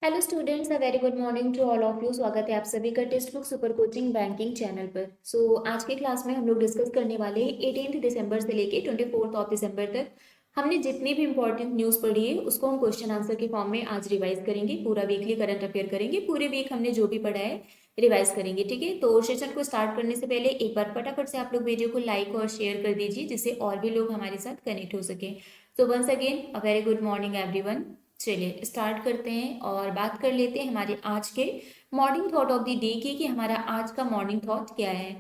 Hello students, a very good morning to all of you. स्वागत है आप सभी का text book super coaching banking channel पर। आज के क्लास में हम लोग डिस्कस करने वाले हैं 18 दिसंबर से लेके 24 दिसंबर तक हमने जितनी भी इंपॉर्टेंट न्यूज़ पढ़ी है उसको हम क्वेश्चन आंसर के फॉर्म में आज रिवाइज करेंगे। पूरा वीकली करंट अफेयर करेंगे, पूरे वीक हमने जो भी पढ़ा है रिवाइज करेंगे। ठीक है, तो सेशन को स्टार्ट करने से पहले एक बार फटाफट से आप लोग वीडियो को लाइक और शेयर कर दीजिए जिससे और भी लोग हमारे साथ कनेक्ट हो सके। तो once again a very good morning everyone. चलिए स्टार्ट करते हैं और बात कर लेते हैं हमारे आज के morning thought of the day की कि हमारा आज का मॉर्निंग थॉट क्या है।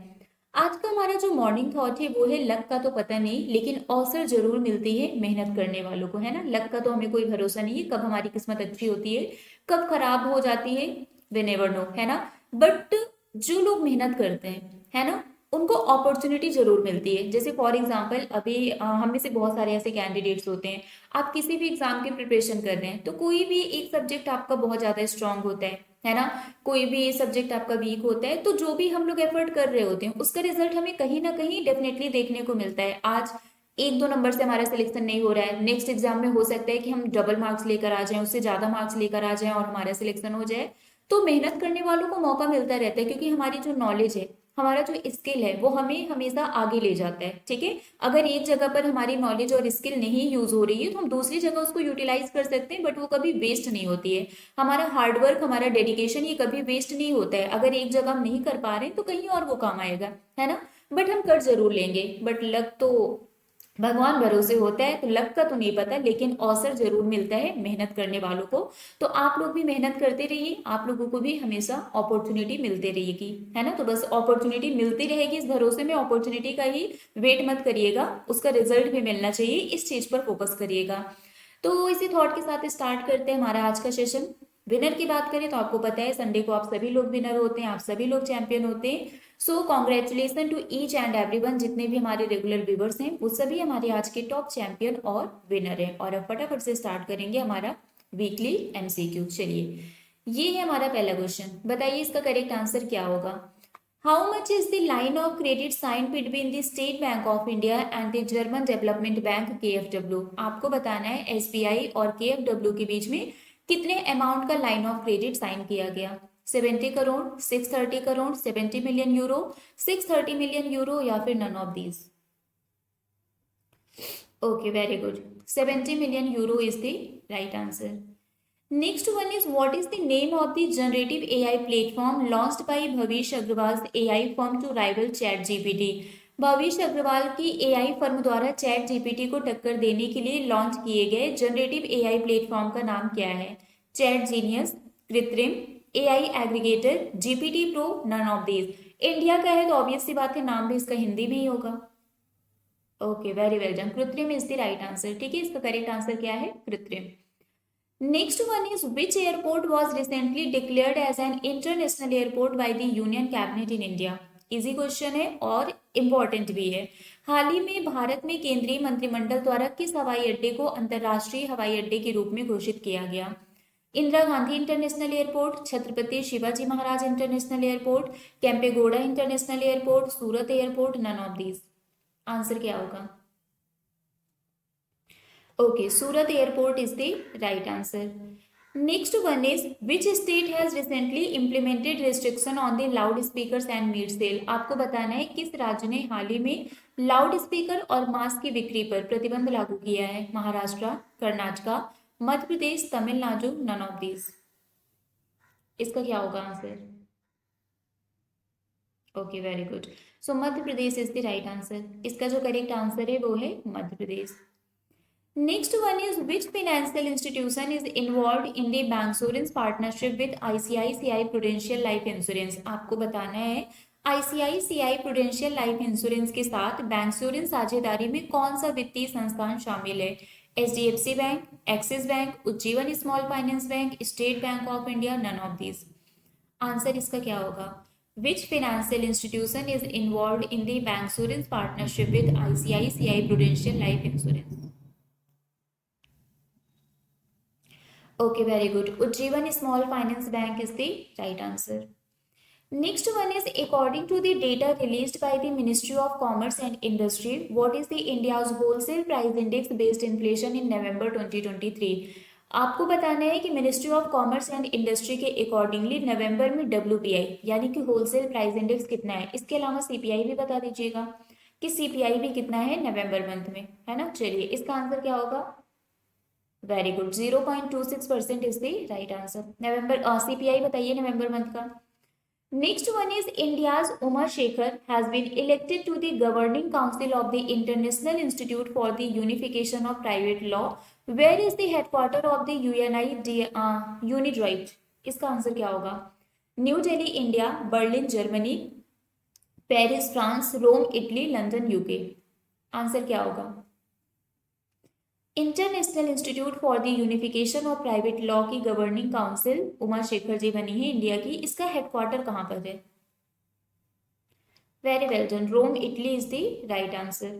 आज का हमारा जो मॉर्निंग थॉट है वो है लक का तो पता नहीं लेकिन अवसर जरूर मिलती है मेहनत करने वालों को, है ना। लक का तो हमें कोई भरोसा नहीं है, कब हमारी किस्मत अच्छी होती है कब खराब हो जाती है वे नेवर नो, है ना। बट जो लोग मेहनत करते हैं, है ना, उनको अपॉर्चुनिटी जरूर मिलती है। जैसे फॉर एग्जाम्पल अभी हम में से बहुत सारे ऐसे कैंडिडेट्स होते हैं, आप किसी भी एग्जाम की प्रिपरेशन कर रहे हैं तो कोई भी एक सब्जेक्ट आपका बहुत ज्यादा स्ट्रांग होता है ना, कोई भी सब्जेक्ट आपका वीक होता है, तो जो भी हम लोग एफर्ट कर रहे होते हैं उसका रिजल्ट हमें कहीं ना कहीं डेफिनेटली देखने को मिलता है। आज एक दो नंबर से हमारा सिलेक्शन नहीं हो रहा है, नेक्स्ट एग्जाम में हो सकता है कि हम डबल मार्क्स लेकर आ जाएं, उससे ज्यादा मार्क्स लेकर आ जाएं और हमारा सिलेक्शन हो जाए। तो मेहनत करने वालों को मौका मिलता रहता है क्योंकि हमारी जो नॉलेज है, हमारा जो स्किल है वो हमें हमेशा आगे ले जाता है। ठीक है, अगर एक जगह पर हमारी नॉलेज और स्किल नहीं यूज हो रही है तो हम दूसरी जगह उसको यूटिलाइज कर सकते हैं, बट वो कभी वेस्ट नहीं होती है। हमारा हार्डवर्क, हमारा डेडिकेशन ये कभी वेस्ट नहीं होता है। अगर एक जगह हम नहीं कर पा रहे हैं तो कहीं और वो काम आएगा, है ना। बट हम कर जरूर लेंगे, बट लक तो भगवान भरोसे होता है, तो लक का तो नहीं पता लेकिन अवसर जरूर मिलता है मेहनत करने वालों को। तो आप लोग भी मेहनत करते रहिए, आप लोगों को भी हमेशा अपॉर्चुनिटी मिलते रहेगी, है ना। तो बस अपॉर्चुनिटी मिलती रहेगी इस भरोसे में, अपॉर्चुनिटी का ही वेट मत करिएगा, उसका रिजल्ट भी मिलना चाहिए, इस चीज पर फोकस करिएगा। तो इसी थॉट के साथ स्टार्ट करते हैं हमारा आज का सेशन। विनर की बात करें तो आपको पता है संडे को आप सभी लोग विनर होते हैं, आप सभी लोग चैंपियन होते हैं। So congratulation to each and everyone, जितने भी हमारे रेगुलर व्यूवर्स हैं वो सभी हमारे आज के टॉप चैंपियन और विनर हैं। और अब फटाफट से स्टार्ट करेंगे हमारा वीकली एमसीक्यू। चलिए, ये है हमारा पहला क्वेश्चन, बताइए इसका करेक्ट आंसर क्या होगा। How much is the line of credit sign between the State Bank of India and the German Development Bank KfW। आपको बताना है SBI और KfW के बीच में कितने अमाउंट का लाइन ऑफ क्रेडिट साइन किया गया। 70 crore, 630 crore, 70 million euro, 630 million euro या फिर none of these. Okay, very good, 70 million euro is the right answer. Next one is what is the name of the generative AI platform launched by Bhavish Aggarwal AI firm to rival ChatGPT। Bhavish Aggarwal की AI firm द्वारा ChatGPT को टक्कर देने के लिए launch किए गए generative AI platform का नाम क्या है। Chat Genius, Krutrim, AI aggregator, GPT Pro, none of these. India का है तो ऑब्वियस सी बात है नाम भी इसका हिंदी में ही होगा। ओके, वेरी वेल डन, कृत्रिम इज द राइट आंसर। ठीक है, इसका करेक्ट आंसर क्या है, कृत्रिम। Next one is which airport was recently declared as an international airport by the Union Cabinet in India। Easy question है और इम्पोर्टेंट भी है। हाल ही में भारत में केंद्रीय मंत्रिमंडल द्वारा किस हवाई अड्डे को अंतर्राष्ट्रीय हवाई अड्डे के रूप में घोषित किया गया। Indira Gandhi International Airport, Chhatrapati Shivaji Maharaj International Airport, Kempegowda International Airport, Surat airport, none of these. Answer क्या होगा। Okay, Surat Airport is the right answer. Next one is which state has recently implemented restriction on the loudspeakers and meat sale। आपको बताना है किस राज्य ने हाल ही में लाउड स्पीकर और मांस की बिक्री पर प्रतिबंध लागू किया है। Maharashtra, Karnataka, Madhya Pradesh, Tamil Nadu, none of these. इसका क्या होगा answer. Okay, very good, so Madhya Pradesh is the right answer. इसका जो करेक्ट आंसर है वो है Madhya Pradesh. Next one is which financial institution is involved in the bancassurance partnership with ICICI Prudential Life Insurance। आपको बताना है ICICI Prudential Life Insurance के साथ bancassurance साझेदारी में कौन सा वित्तीय संस्थान शामिल है। HDFC bank, Axis Bank, Ujjivan Small Finance Bank, State Bank of India, none of these. Answer इसका क्या होगा। Which financial institution is involved in the bancassurance partnership with ICICI Prudential Life Insurance। Okay, very good. Ujjivan Small Finance Bank is the right answer. Next one is according to the data released by the Ministry of Commerce and Industry, what is the India's wholesale price index based inflation in November 2023। आपको बताना है कि ministry of commerce and industry के accordingly नवंबर में WPI यानी कि wholesale price index कितना है, इसके अलावा सीपीआई भी बता दीजिएगा कि सीपीआई भी कितना है नवंबर मंथ में, है ना। चलिए इसका आंसर क्या होगा, very good, 0.26% is the right answer. November CPI बताइए नवंबर मंथ का। Next one is India's Umar Shekhar has been elected to the governing council of the International Institute for the Unification of Private Law. Where is the headquarter of the UNIDROIT? इसका answer क्या होगा, New Delhi India, Berlin Germany, Paris France, Rome Italy, London UK. Answer क्या होगा, International Institute for the Unification of Private Law की governing council Uma Shekhar ji बनी है India की, इसका हेडक्वार्टर कहाँ पर है, very well done, Rome Italy is the right answer.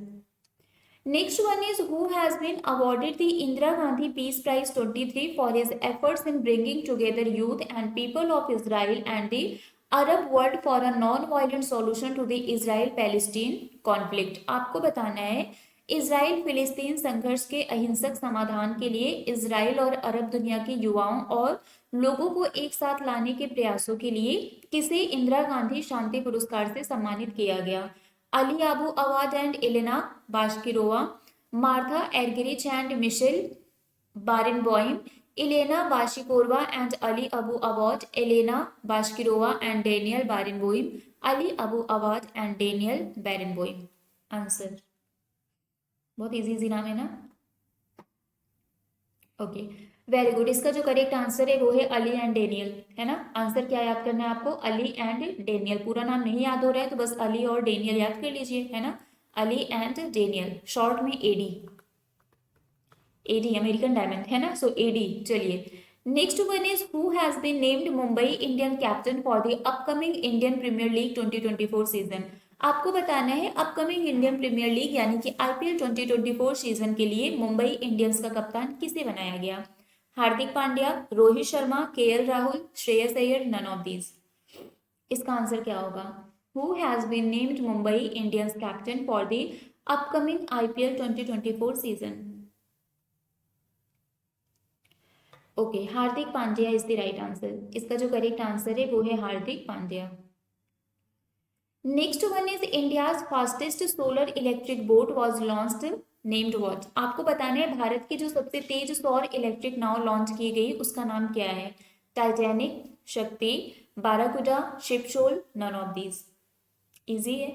Next one is who has been awarded the Indira Gandhi Peace Prize 23 for his efforts in bringing together youth and people of Israel and the Arab world for a non violent solution to the Israel Palestine conflict. आपको बताना है Israel फिलिस्तीन संघर्ष के अहिंसक समाधान के लिए इजराइल और अरब दुनिया के युवाओं और लोगों को एक साथ लाने के प्रयासों के लिए किसे इंदिरा गांधी शांति पुरस्कार से सम्मानित किया गया, Ali Abu Awad and Elena Bashkirova, Martha Argerich and Michael Barenboim, Elena Bashkirova and Ali Abu Awad, Elena Bashkirova and Daniel Barenboim, Ali Abu Awad and Daniel Barenboim. Answer बहुत इजी नाम है ना, ओके वेरी गुड। इसका जो correct answer है वो है Ali and Daniel, है ना। आंसर क्या याद करना है आपको, अली एंड डेनियल। पूरा नाम नहीं याद हो रहा है तो बस अली और डेनियल याद कर लीजिए, है ना, अली एंड डेनियल, शॉर्ट में एडी, एडी अमेरिकन डायमंड, है ना, सो एडी। चलिए next one is who has been named Mumbai Indian captain for the upcoming Indian Premier League 2024 season. आपको बताना है अपकमिंग इंडियन प्रीमियर लीग यानी कि आईपीएल 2024 सीजन के लिए मुंबई इंडियंस का कप्तान किसे बनाया गया, Hardik Pandya, Rohit Sharma, KL Rahul, Shreyas Iyer, none of these. इसका आंसर क्या होगा, who has been named Mumbai Indians captain for the upcoming IPL 2024 season. Okay Hardik Pandya is the right answer. इसका जो करेक्ट आंसर है वो है Hardik Pandya. Next one is India's fastest solar electric boat was launched, named what. आपको बताना है भारत की जो सबसे तेज सौर इलेक्ट्रिक नाव लॉन्च की गई उसका नाम क्या है, Titanic, Shakti, Barracuda, Schiphol, none of these. Easy है,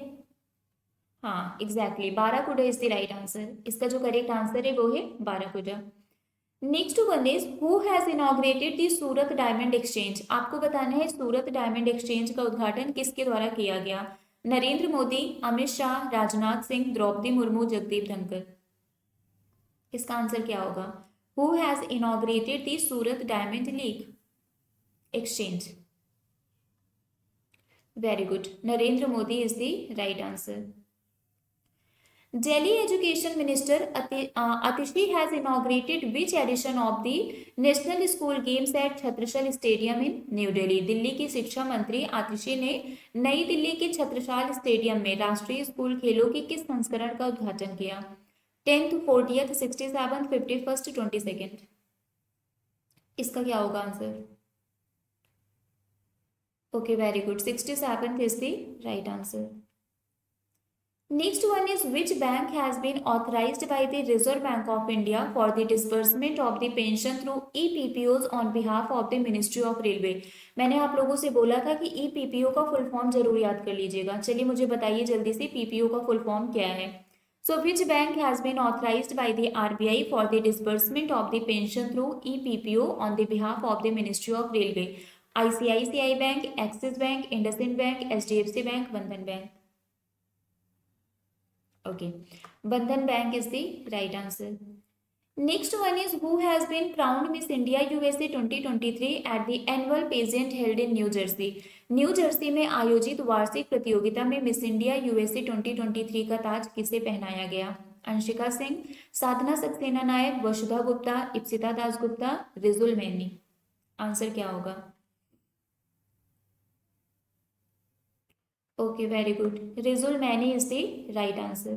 हाँ exactly Barracuda is the right answer. इसका जो करेक्ट आंसर है वो है Barracuda. Next one is who has inaugurated the Surat diamond exchange. आपको बताना है सूरत डायमंड एक्सचेंज का उद्घाटन किसके द्वारा किया गया, नरेंद्र मोदी, अमित शाह, राजनाथ सिंह, द्रौपदी मुर्मू, जगदीप धनखड़। इसका आंसर क्या होगा, who has inaugurated the Surat diamond league exchange, very good, Narendra Modi is the right answer. Delhi Education Minister Atishi has inaugurated which edition of the National School Games at Chhatrasal stadium in new Delhi. Delhi की शिक्षा मंत्री आतिशी ने नई दिल्ली के Chhatrasal stadium में राष्ट्रीय school खेलों के किस संस्करण का उद्घाटन किया, 10th, 40th, 67th, 51st, 22nd। इसका क्या होगा answer, okay very good, 67th is the right answer. Next one is which bank has been authorized by the Reserve Bank of India for the disbursement of the pension through EPPOs on behalf of the Ministry of Railway। मैंने आप लोगों से बोला था कि EPPO का full form जरूर याद कर लीजिएगा। चलिए मुझे बताइए जल्दी से PPO का फुल फॉर्म क्या है। So which bank has been authorized by the RBI for the disbursement of the pension through EPPO on the behalf of the Ministry of Railway? ICICI Bank, Axis Bank, IndusInd Bank, HDFC Bank, Bandhan Bank। Okay, Bandhan Bank is the right answer. Next one is who has been crowned Miss India USA 2023 at the annual pageant held in New Jersey। New Jersey में आयोजित वार्षिक प्रतियोगिता में miss India USA 2023 का ताज किसे पहनाया गया, अंशिका सिंह, साधना सक्सेना नायक, वसुधा Gupta, Ipsita Dasgupta, Rijul many. Answer क्या होगा, okay very good, Rijul many is the right answer.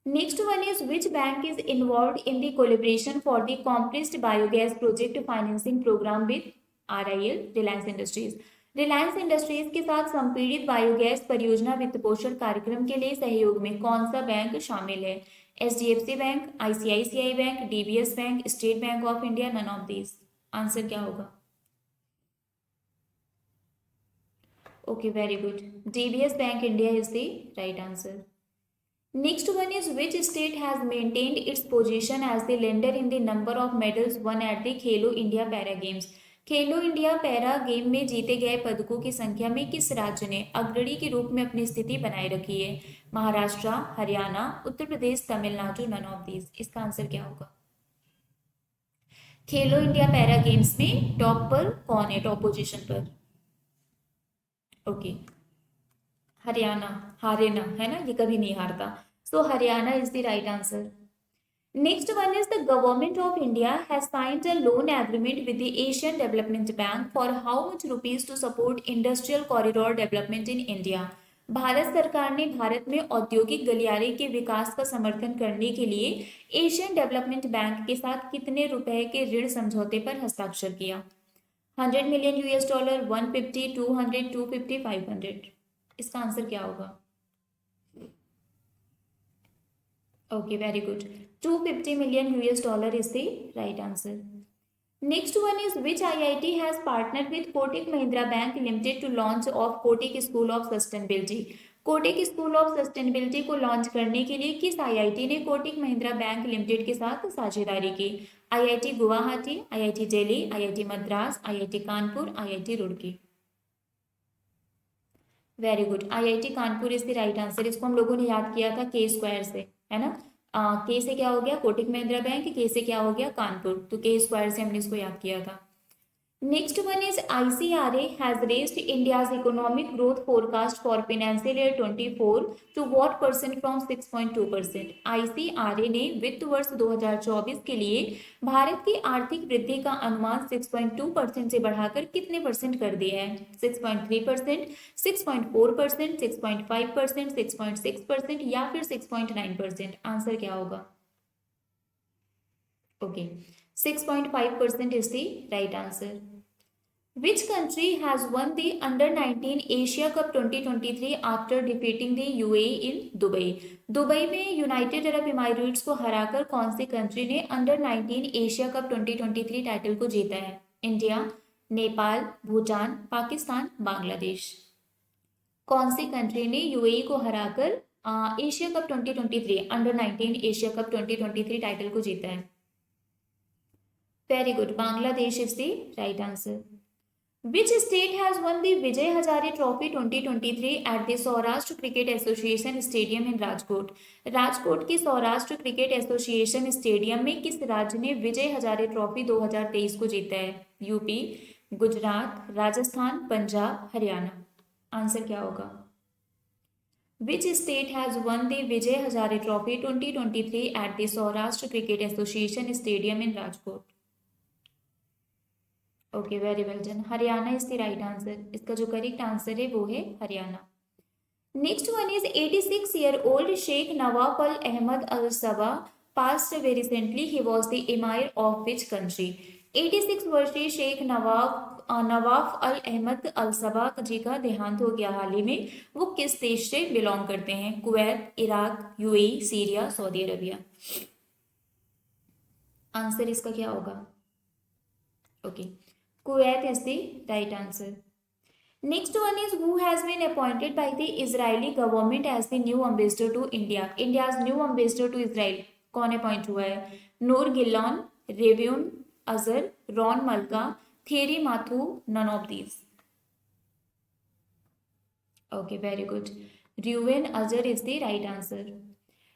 Next one is which bank is involved in the collaboration for the compressed biogas project financing program with RIL, Reliance Industries. Reliance industries के साथ संपीड़ित biogas परियोजना वित्त पोषण कार्यक्रम के लिए सहयोग में कौन सा बैंक शामिल है? HDFC bank, ICICI bank, DBS bank, State Bank of India, none of these. Answer क्या होगा? Okay, very good, DBS Bank India is the right answer. Next one is which state has maintained its position as the leader in the number of medals won at the Khelo India para games? Khelo India para game में जीते गए पदकों की संख्या में किस राज्य ने अग्रणी के रूप में अपनी स्थिति बनाए रखी है? Maharashtra, Haryana, Uttar Pradesh, Tamil Nadu, none of these. इसका आंसर क्या होगा? खेलो इंडिया पैरा गेम्स में टॉप पर कौन है, टॉप पोजीशन पर? ओके, हरियाणा, हारेना है ना, ये कभी नहीं हारता। So Haryana is the right answer. Next one is the government of India has signed a loan agreement with the Asian Development Bank for how much rupees to support industrial corridor development in India? Bharat सरकार ने भारत में औद्योगिक गलियारे के विकास का समर्थन करने के लिए एशियन डेवलपमेंट बैंक के साथ कितने रुपए के ऋण समझौते पर हस्ताक्षर किया? 100 मिलियन $, 150, 200, 250, 500। इसका आंसर क्या होगा? ओके, वेरी गुड, 250 मिलियन $, is the right answer. Next one is which IIT has partner with Kotak Mahindra Bank Limited to launch of Kotak School of Sustainability? Kotak School of Sustainability को लॉन्च करने के लिए किस IIT ने कोटक महिंद्रा बैंक लिमिटेड के साथ साझेदारी की? IIT Guwahati, IIT Delhi, IIT Madras, IIT Kanpur, IIT Roorkee. Very good, IIT Kanpur is the right answer. इसको हम लोगों ने याद किया था के स्क्वायर से, है ना। के से क्या हो गया? कोटक महिंद्रा बैंक, के से क्या हो गया? कानपुर, तो के स्क्वायर से हमने इसको याद किया था। Next one is ICRA has raised India's economic growth forecast for financial year 24 to what percent from 6.2%? ICRA ने वित्त वर्ष 2024 के लिए भारत की आर्थिक वृद्धि का अनुमान 6.2% से बढ़ाकर कितने परसेंट कर दिया है? 6.3%, 6.4%, 6.5%, 6.6% या फिर 6.9%? आंसर क्या होगा? Okay, 6.5% is the right answer. Which country has won the Under-19 Asia Cup 2023 after defeating the UAE in Dubai? Dubai में यूनाइटेड अरब इमारात को हराकर कौन सी कंट्री ने Under-19 एशिया कप 2023 टाइटल को जीता है? इंडिया, नेपाल, भूटान, पाकिस्तान, बांग्लादेश। कौन सी कंट्री ने यूएई को हराकर Asia cup 2023 Under-19 Asia cup 2023 title को जीता है? Very good. Bangladesh is the right answer. Which state has won the Vijay Hazare Trophy 2023 at the Saurashtra Cricket Association Stadium in Rajkot? Rajkot की Saurashtra cricket association stadium में किस राज्य ने Vijay Hazare trophy 2023 को जीता है? यूपी, गुजरात, राजस्थान, पंजाब, हरियाणा। आंसर क्या होगा? Which state has won the Vijay Hazare Trophy 2023 at the Saurashtra Cricket Association Stadium in Rajkot? Okay, very well done, Haryana is the right answer. इसका जो करेक्ट आंसर है वो है Haryana. Next one is 86 year old Sheikh Nawaf al Ahmad al Sabah passed very recently, he was the emir of which country? 86 वर्षीय Sheikh Nawaf al Ahmad al सबा जी का देहांत हो गया हाल ही में। वो किस देश से बिलोंग करते हैं? Kuwait, Iraq, UAE, Syria, Saudi Arabia. Answer इसका क्या होगा? Okay, Kuwait is the right answer. Next one is who has been appointed by the Israeli government as the new ambassador to India? India's new ambassador to Israel कौन appoint हुआ है? Naor Gilon, Reuven Azar, Ron Malka, Thierry Mathou, none of these. Okay, very good, Reuven Azar is the right answer.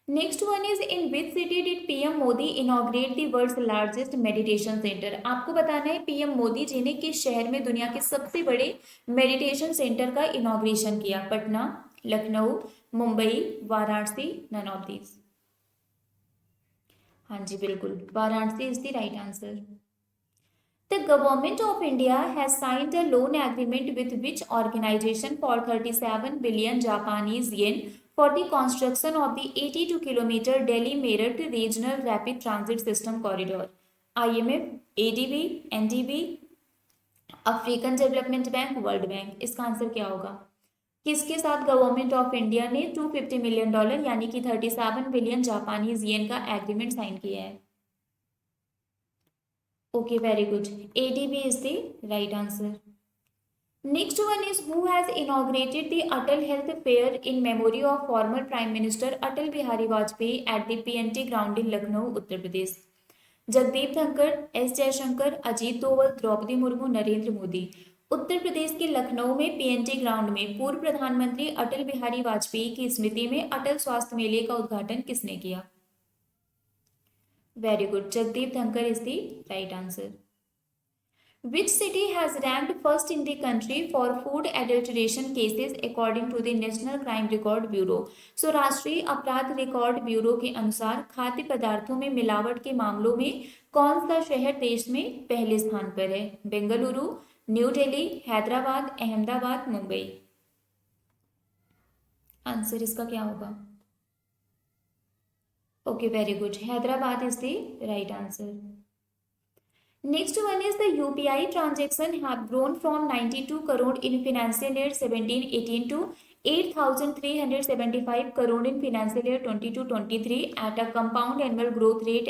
Next one is in which city did PM Modi inaugurate the world's largest meditation centre? आपको बताना है PM Modi ji ने किस शहर में दुनिया के सबसे बड़े मेडिटेशन सेंटर का इनॉग्रेशन किया? Patna, Lucknow, Mumbai, Varanasi, none of these. हाँ जी, बिल्कुल, Varanasi is the right answer. The government of India has signed a loan agreement with which organization for 37 billion Japanese yen for the construction of the 82-kilometer Delhi-Meerut Regional Rapid Transit System Corridor. IMF, ADB, NDB, African development bank, world bank. इसका answer क्या होगा? किसके साथ government of India ने $250 million यानी कि 37 billion Japanese yen का agreement sign किया है? Okay, very good, ADB is the right answer. Next one is who has inaugurated the Atal Health Fair in memory of former Prime Minister Atal Bihari Vajpayee at the PNT ground in Lucknow, Uttar Pradesh? Jagdeep Dhankhar, S Jaishankar, Ajit Doval, Draupadi Murmu, Narendra Modi. Uttar Pradesh के लखनऊ में PNT ground में पूर्व प्रधानमंत्री अटल बिहारी वाजपेयी की स्मृति में अटल स्वास्थ्य मेले का उद्घाटन किसने किया? Very good, Jagdeep Dhankhar is the right answer. Which city has ranked first in the country for food adulteration cases according to the National Crime Record Bureau? So राष्ट्रीय अपराध रिकॉर्ड ब्यूरो के अनुसार खाद्य पदार्थों में मिलावट के मामलों में कौन सा शहर देश में पहले स्थान पर है? बेंगलुरु, न्यू दिल्ली, हैदराबाद, अहमदाबाद, मुंबई। आंसर इसका क्या होगा? Okay, very good, Hyderabad is the right answer. Next one is the UPI transaction have grown from 92 crore in financial year 17-18 to 8,375 crore in financial year 22-23 at a compound annual growth rate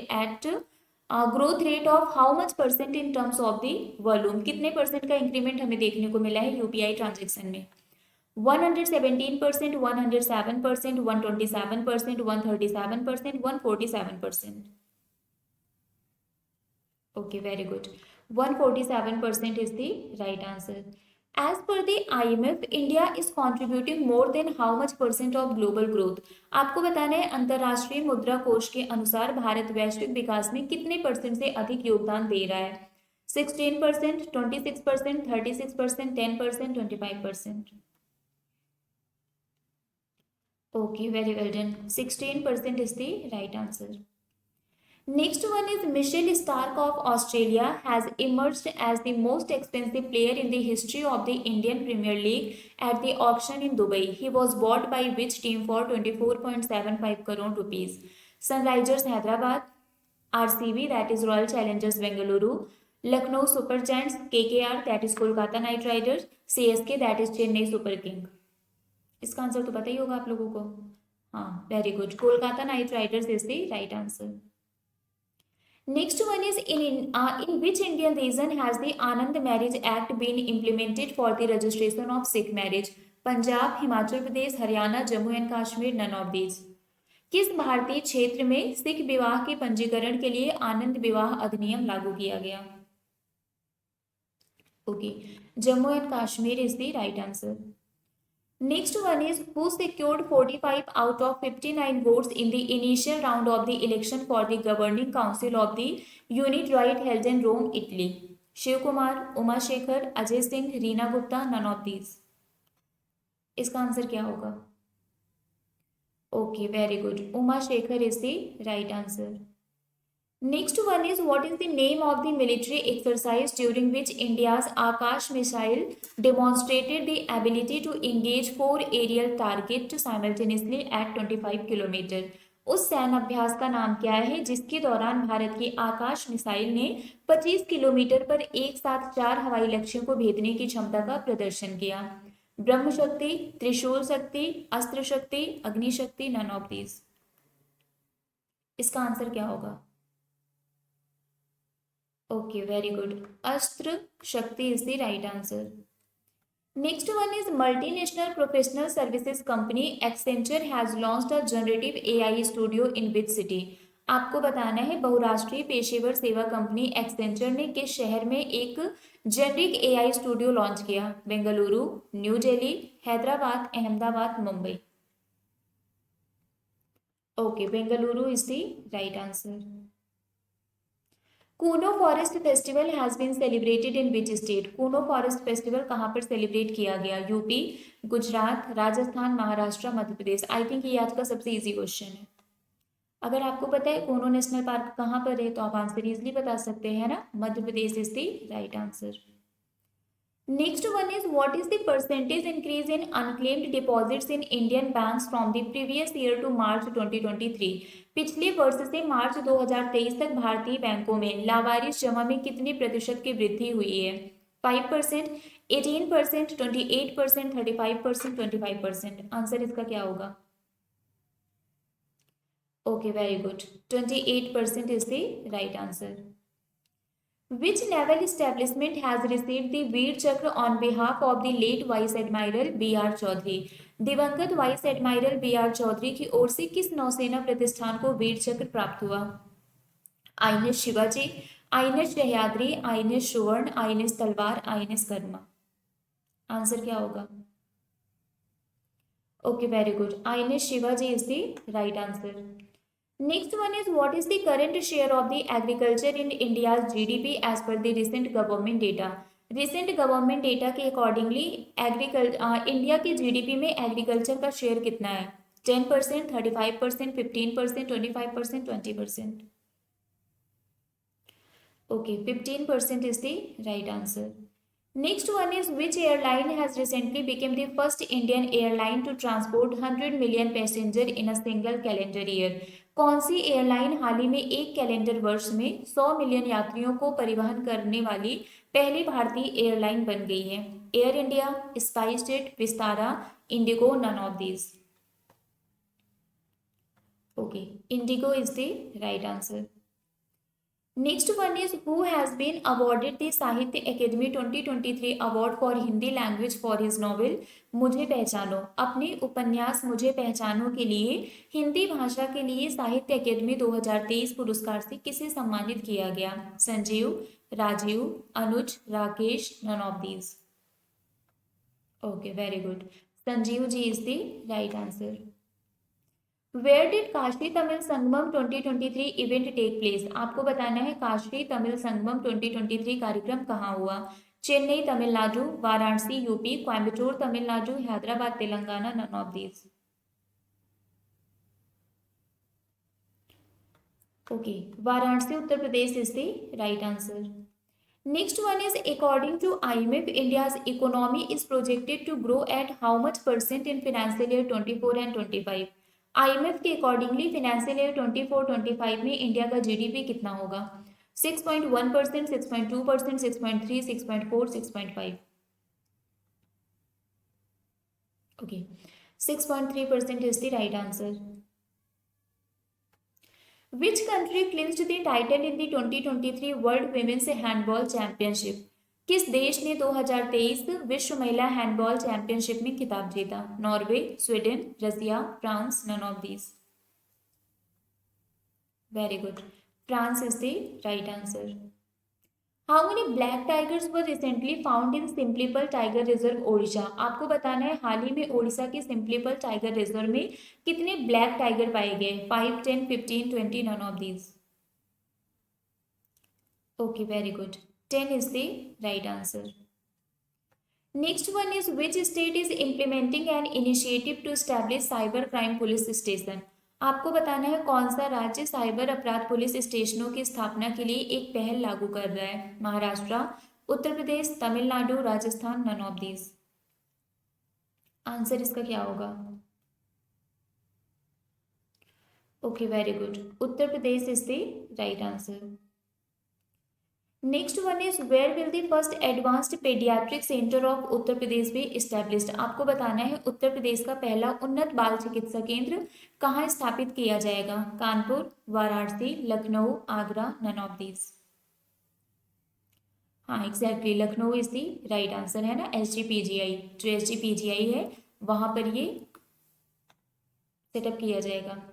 of how much percent in terms of the volume? कितने percent का increment हमें देखने को मिला है UPI transaction में? 117%, 107%, 127%, 137%, 147%। Okay, very good. 147% is the right answer. As per the IMF, India is contributing more than how much percent of global growth? आपको बताना है अंतरराष्ट्रीय मुद्रा कोष के अनुसार भारत वैश्विक विकास में कितने परसेंट से अधिक योगदान दे रहा है? 16%, 26%, 36%, 10%, 25%। Okay, very well done. 16% is the right answer. Next one is Mitchell Starc of Australia has emerged as the most expensive player in the history of the Indian Premier League at the auction in Dubai. He was bought by which team for 24.75 crore rupees? Sunrisers Hyderabad, RCB that is Royal Challengers Bengaluru, Lucknow Super Giants, KKR that is Kolkata Knight Riders, CSK that is Chennai Super King। इसका answer तो पता ही होगा आप लोगों को। हाँ, very good, Kolkata night Riders is the right answer. Next one is in which Indian region has the Anand Marriage Act been implemented for the registration of Sikh marriage? Punjab, Himachal Pradesh, Haryana, Jammu and Kashmir, none of these. किस भारतीय क्षेत्र में सिख विवाह के पंजीकरण के लिए आनंद विवाह अधिनियम लागू किया गया? Okay, Jammu and Kashmir is the right answer. Next one is who secured 45 out of 59 votes in the initial round of the election for the governing council of the unit right held in Rome, Italy? Shiv Kumar, Uma Shekhar, Ajay Singh, Reena Gupta, none of these. इसका answer क्या होगा? Okay, very good, Uma Shekhar is the right answer. Next one is what is the name of the military exercise during which India's Akash missile demonstrated the ability to engage 4 aerial targets simultaneously at 25 kilometre? उस सैन्य अभ्यास का नाम क्या है जिसके दौरान भारत की आकाश मिसाइल ने 25 किलोमीटर पर एक साथ 4 हवाई लक्ष्यों को भेदने की क्षमता का प्रदर्शन किया? ब्रह्म शक्ति, त्रिशूल शक्ति, अस्त्र शक्ति, अग्नि शक्ति, नन ऑफ दीज। इसका आंसर क्या होगा? Okay, very good. Astra Shakti is the right answer. Next one is multinational professional services company Accenture has launched a generative AI studio in which city? आपको बताना है बहुराष्ट्रीय पेशेवर सेवा कंपनी एक्सेंचर ने किस शहर में एक जेनरिक एआई स्टूडियो लॉन्च किया? Bengaluru, New Delhi, Hyderabad, Ahmedabad, Mumbai. Okay, Bengaluru is the right answer. Kuno forest festival has been celebrated in which state? Kuno forest festival कहाँ पर सेलिब्रेट किया गया? UP, Gujarat, Rajasthan, Maharashtra, Madhya Pradesh. I think ये आज का सबसे इजी क्वेश्चन है। अगर आपको पता है कूनो नेशनल पार्क कहाँ पर है तो आप आंसर इजली बता सकते हैं ना। Madhya Pradesh is the right answer. Next one is what is the percentage increase in unclaimed deposits in Indian banks from the previous year to March 2023? पिछले वर्ष से मार्च 2023 तक भारतीय बैंकों में लावारिस जमा में कितनी प्रतिशत की वृद्धि हुई है? 5%, 18%, 28%, 35%, 25%। आंसर इसका क्या होगा? Okay, very good. 28% is the right answer. Which naval establishment has received the Veer Chakra on behalf of the late Vice Admiral B.R. Chaudhary? दिवंगत वाइस एडमाइरल B.R. चौधरी की ओर से किस नौसेना प्रतिष्ठान को वीर चक्र प्राप्त हुआ? INS Shivaji, INS Sahyadri, INS सुवर्ण, आईएनएस तलवार, आईएनएस कर्मा। आंसर क्या होगा? Okay, very good. INS Shivaji is the right answer. Next one is what is the current share of the agriculture in India's GDP as per the recent government data? Recent government data के accordingly India के GDP में agriculture का share कितना है? 10%, 35%, 15%, 25%, 20%। Okay, 15% is the right answer. Next one is which airline has recently become the first Indian airline to transport 100 million passenger in a single calendar year? कौन सी airline हाल ही में एक calendar वर्ष में 100 मिलियन यात्रियों को परिवहन करने वाली पहली भारतीय एयरलाइन बन गई है? Air India, SpiceJet, Vistara, IndiGo, none of these. Okay, IndiGo is the right answer. Next one is who has been awarded the साहित्य अकेदमी 2023 award for Hindi language for his novel मुझे पहचानो? अपने उपन्यास मुझे पहचानो के लिए हिंदी भाषा के लिए साहित्य अकेदमी 2023 पुरस्कार से किसे सम्मानित किया गया? Sanjeev, Rajeev, Anuj, Rakesh, none of these. Okay, very good. Sanjeev ji is the right answer. Where did Kashi Tamil Sangamam 2023 event take place? आपको बताना है काशी तमिल संगमम 2023 कार्यक्रम कहाँ हुआ? Chennai Tamil, Varanasi UP, Coimbatore Tamil, Hyderabad Telangana, none of these. Okay, Varanasi Uttar Pradesh is the right answer. Next one is according to IMF, India's economy is projected to grow at how much percent in financial year 24 and 25? IMF के accordingly financial year 24-25 में India का GDP कितना होगा? 6.1%, 6.2%, 6.3, 6.4, 6.5। Okay, 6.3% is the right answer. Which country clinched the title in the 2023 World Women's Handball Championship? किस देश ने 2023 विश्व महिला हैंडबॉल चैंपियनशिप में खिताब जीता? Norway, Sweden, Russia, France, none of these. Very good, France is the right answer. How many black tigers were recently found in Similipal tiger reserve Odisha? आपको बताना है हाल ही में ओडिशा के सिम्प्लीपल टाइगर रिजर्व में कितने ब्लैक टाइगर पाए गए? 5, 10, 15, 20, none of these. Okay, very good. 10 is the right answer. Next one is which state is implementing an initiative to establish cyber crime police station? आपको बताना है कौन सा राज्य साइबर अपराध पुलिस स्टेशनों की स्थापना के लिए एक पहल लागू कर रहा है? Maharashtra, Uttar Pradesh, Tamil Nadu, Rajasthan, none of these. Answer इसका क्या होगा? Okay, very good. Uttar Pradesh is the right answer. Next one is where will the first advanced paediatric centre of Uttar Pradesh be established? आपको बताना है उत्तर प्रदेश का पहला उन्नत बाल चिकित्सा केंद्र कहाँ स्थापित किया जाएगा? Kanpur, Varanasi, Lucknow, Agra, none of these. हाँ, exactly, Lucknow is the right answer है ना। SGPGI, जो SGPGI है वहां पर ये सेटअप किया जाएगा।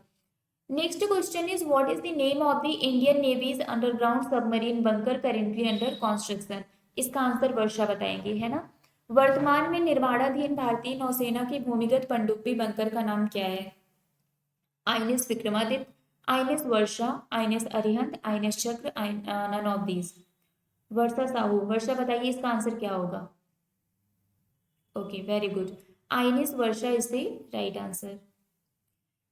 Next question is what is the name of the Indian Navy's underground submarine bunker currently under construction? इसका आंसर वर्षा बताएंगे, है ना। वर्तमान में निर्माणाधीन भारतीय नौसेना की भूमिगत पनडुब्बी बंकर का नाम क्या है? INS Vikramaditya, INS Varsha, INS Arihant, INS Chakra, none of these. Varsha Sahu, Varsha बताइए इसका आंसर क्या होगा? Okay, very good. INS Varsha is the right answer.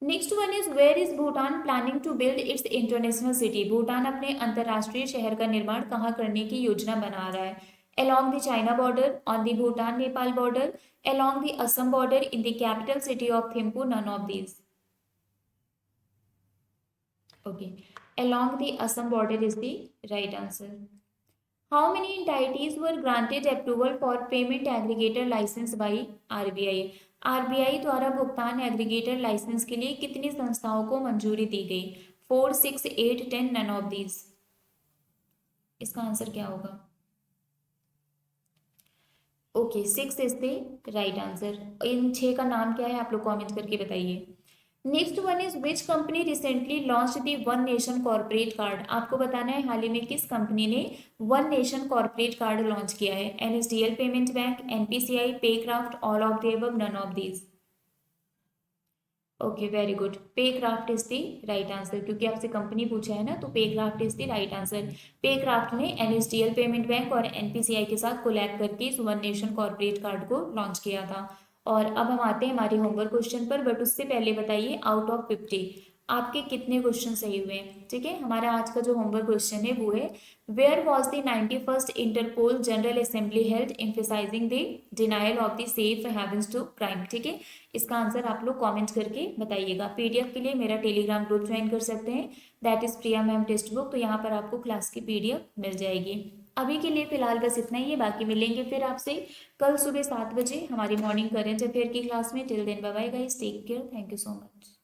Next one is where is Bhutan planning to build its international city? Bhutan अपने अंतर्राष्ट्रीय शहर का निर्माण कहाँ करने की योजना बना रहा है? along the China border, on the Bhutan Nepal border, along the Assam border, in the capital city of Thimphu? None of these. Okay, along the Assam border is the right answer. How many entities were granted approval for payment aggregator license by RBI? RBI द्वारा भुगतान aggregator licence के लिए कितनी संस्थाओं को मंजूरी दी गई? 4, 6, 8, 10, none of these. इसका आंसर क्या होगा? Okay, 6 is the right answer. इन 6 का नाम क्या है आप लोग कमेंट करके बताइए। Next one is which company recently launched the one nation corporate card? आपको बताना है हाल ही में किस कंपनी ने one nation corporate card launch किया है? NSDL payment bank, NPCI, Paycraft, all of the above, none of these. Okay, very good. Paycraft is the right answer, क्योंकि आपसे कंपनी पूछा है ना, तो Paycraft is the right answer. Paycraft ने NSDL payment bank और एनपीसीआई के साथ कोलैब करके इस वन नेशन कॉर्पोरेट कार्ड को लॉन्च किया था। और अब हम आते हैं हमारे होमवर्क क्वेश्चन पर, बट उससे पहले बताइए आउट ऑफ 50 आपके कितने क्वेश्चन सही हुए हैं? ठीक है, हमारा आज का जो होमवर्क क्वेश्चन है वो है where was the 91st Interpol general assembly held emphasising the denial of the safe havens to crime? ठीक है, इसका आंसर आप लोग कमेंट करके बताइएगा। पीडीएफ के लिए मेरा टेलीग्राम ग्रुप ज्वाइन कर सकते हैं, that is Priya ma'am text book. तो यहाँ पर आपको क्लास की पीडीएफ मिल जाएगी। अभी के लिए फिलहाल बस इतना ही है, बाकी मिलेंगे फिर आपसे कल सुबह 7 बजे हमारी मॉर्निंग करेंट अफेयर की क्लास में। Till then bye bye guys, take care, thank you so much.